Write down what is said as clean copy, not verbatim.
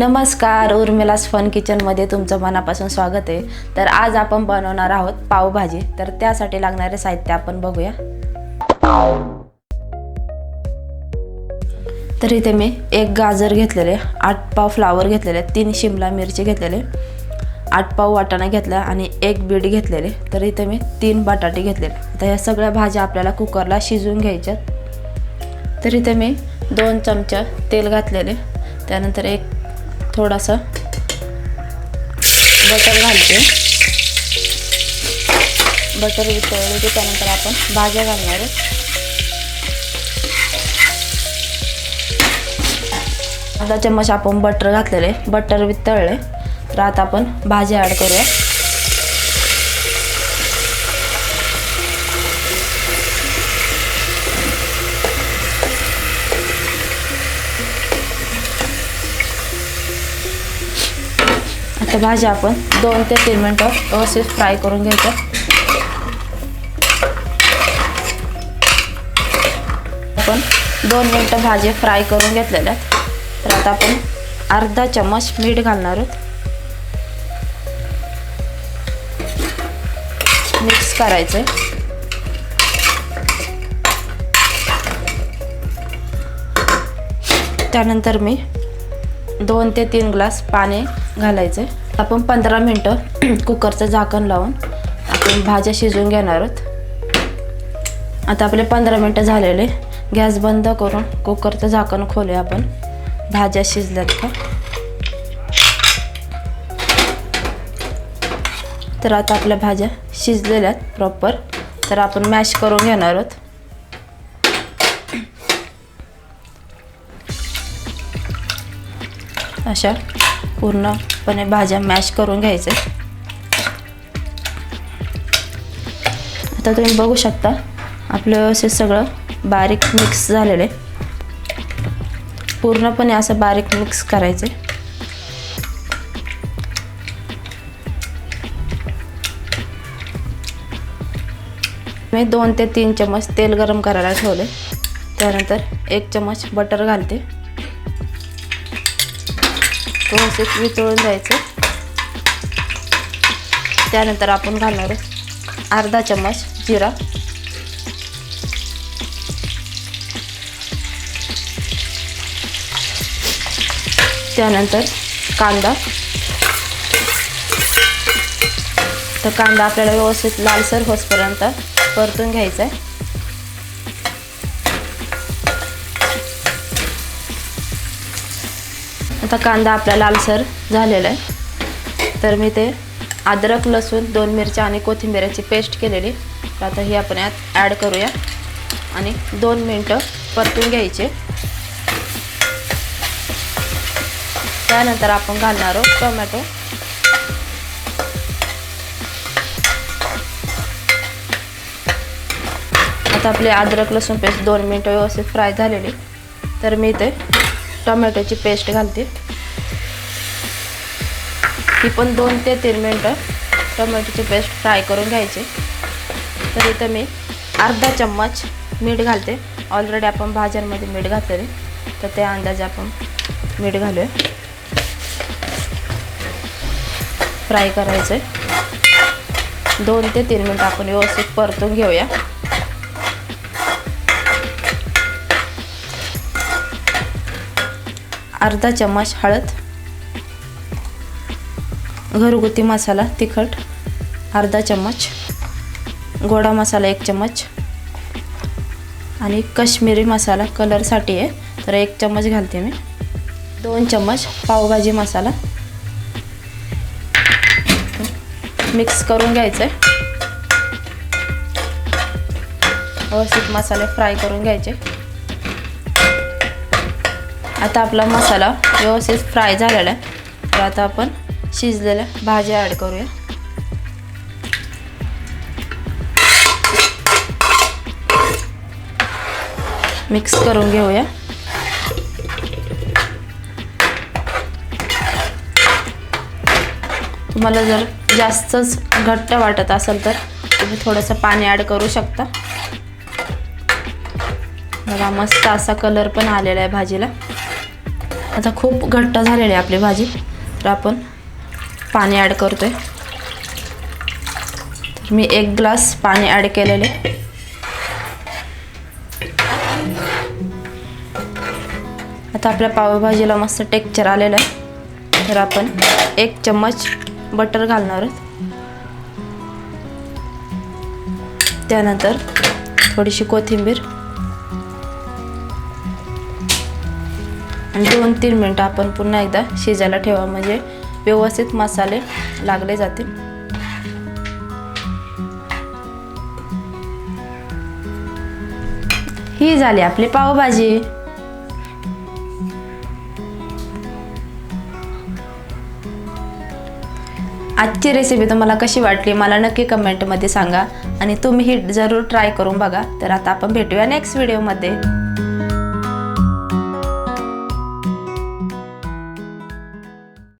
नमस्कार, उर्मिलास फन किचनमध्ये तुमचं मनापासून स्वागत आहे। तर आज आपण बनवणार आहोत पावभाजी। तर त्यासाठी लागणारे साहित्य आपण बघूया। तर इथे मी एक गाजर घेतलेले, 8 पाव फ्लावर घेतलेले, 3 शिमला मिरची घेतलेले, 8 पाव वाटाणा घेतला आणि 1 बीट घेतलेले। तर इथे मी 3 बटाटे घेतलेले। आता या सगळ्या भाज्या आपल्याला कुकरला शिजवून घ्यायच्या। तर इथे मी 2 चमचा तेल घातलेले, त्यानंतर एक थोडासा बटर घालते। बटर वितळले की त्यानंतर आपण भाज्या घालणार आहोत। अर्धा चम्मच आपण बटर घातलेले, बटर वितळले तर आता आपण भाज्या ॲड करूया। आता भाज्या आपण 2 ते 3 मिनिटं व्यवस्थित फ्राय करून घ्यायच्या। आपण 2 मिनिटं भाजी फ्राय करून घेतलेल्या। तर आता आपण अर्धा चम्मच मीठ घालणार आहोत। मिक्स करायचं। त्यानंतर मी 2 ते 3 ग्लास पाणी घालायचं। आपण 15 मिनिटं कुकरचं झाकण लावून आपण भाज्या शिजवून घेणार आहोत। आता आपले 15 मिनिटं झालेले, गॅस बंद करून कुकरचं झाकण खोलूया आपण। भाज्या शिजल्यात का तर आता आपल्या भाज्या शिजलेल्यात प्रॉपर। तर आपण मॅश करून घेणार आहोत। अशा पूर्णपणे भाज्या मॅश करून घ्यायचे। आता तुम्ही बघू शकता आपलं व्यवस्थित सगळं बारीक मिक्स झालेलं आहे। पूर्णपणे असं बारीक मिक्स करायचे। मी 2 ते 3 चम्मच तेल गरम करायला ठेवले, त्यानंतर 1 चम्मच बटर घालते। व्यवस्थित वितळून द्यायचं। त्यानंतर आपण घालणार अर्धा चम्मच जिरा, त्यानंतर कांदा। तर कांदा आपल्याला व्यवस्थित लालसर होईपर्यंत परतून घ्यायचा आहे। आता कांदा आपला लालसर झालेला आहे। तर मी ते अद्रक, लसूण, 2 मिरच्या आणि कोथिंबीरची पेस्ट केलेली, तर आता ही आपण यात ॲड करूया आणि 2 मिनिटं परतून घ्यायचे। त्यानंतर आपण घालणार आहोत टोमॅटो। आता आपले अद्रक लसूण पेस्ट 2 मिनिटं व्यवस्थित फ्राय झालेली, तर मी ते टोमॅटोची पेस्ट घालते। ही पण 2 ते 3 मिनिटं टोमॅटोची पेस्ट फ्राय करून घ्यायची। तर इथं मी अर्धा चम्मच मीठ घालते। ऑलरेडी आपण भाज्यांमध्ये मीठ घातलेले, तर त्या अंदाजे आपण मीठ घालूया। फ्राय करायचं। 2 ते 3 मिनिटं आपण व्यवस्थित परतून घेऊया। अर्धा चम्मच हळद, घरगुती मसाला तिखट अर्धा चम्मच, गोडा मसाला 1 चम्मच आणि काश्मीरी मसाला कलरसाठी आहे, तर 1 चम्मच घालते मी। 2 चम्मच पावभाजी मसाला मिक्स करून घ्यायचं। व्यवस्थित मसाले फ्राय करून घ्यायचे। आता आपला मसाला व्यवस्थित फ्राय झालेला आहे, तर आता आपण शिजलेल्या भाज्या ॲड करूया। मिक्स करून घेऊया। तुम्हाला जर जास्तच घट्ट वाटत असेल तर तुम्ही थोडंसं पाणी ॲड करू शकता। बघा मस्त असा कलर पण आलेला आहे भाजीला। आता खूप घट्ट झालेली आहे आपली भाजी, तर आपण पाणी ॲड करतोय. तर मी 1 ग्लास पाणी ॲड केलेले. आता आपल्या पावभाजीला मस्त टेक्स्चर आलेलं आहे, तर आपण 1 चम्मच बटर घालणार आहोत. त्यानंतर थोडीशी कोथिंबीर आणि 2-3 मिनटं आपण पुन्हा एकदा शिजायला ठेवा, म्हणजे व्यवस्थित मसाले लागले जातील. ही झाली आपली पावभाजी. आजची रेसिपी तुम्हाला कशी वाटली मला नक्की कमेंटमध्ये सांगा आणि तुम्ही ही जरूर ट्राय करून बघा. तर आता आपण भेटूया नेक्स्ट व्हिडिओमध्ये.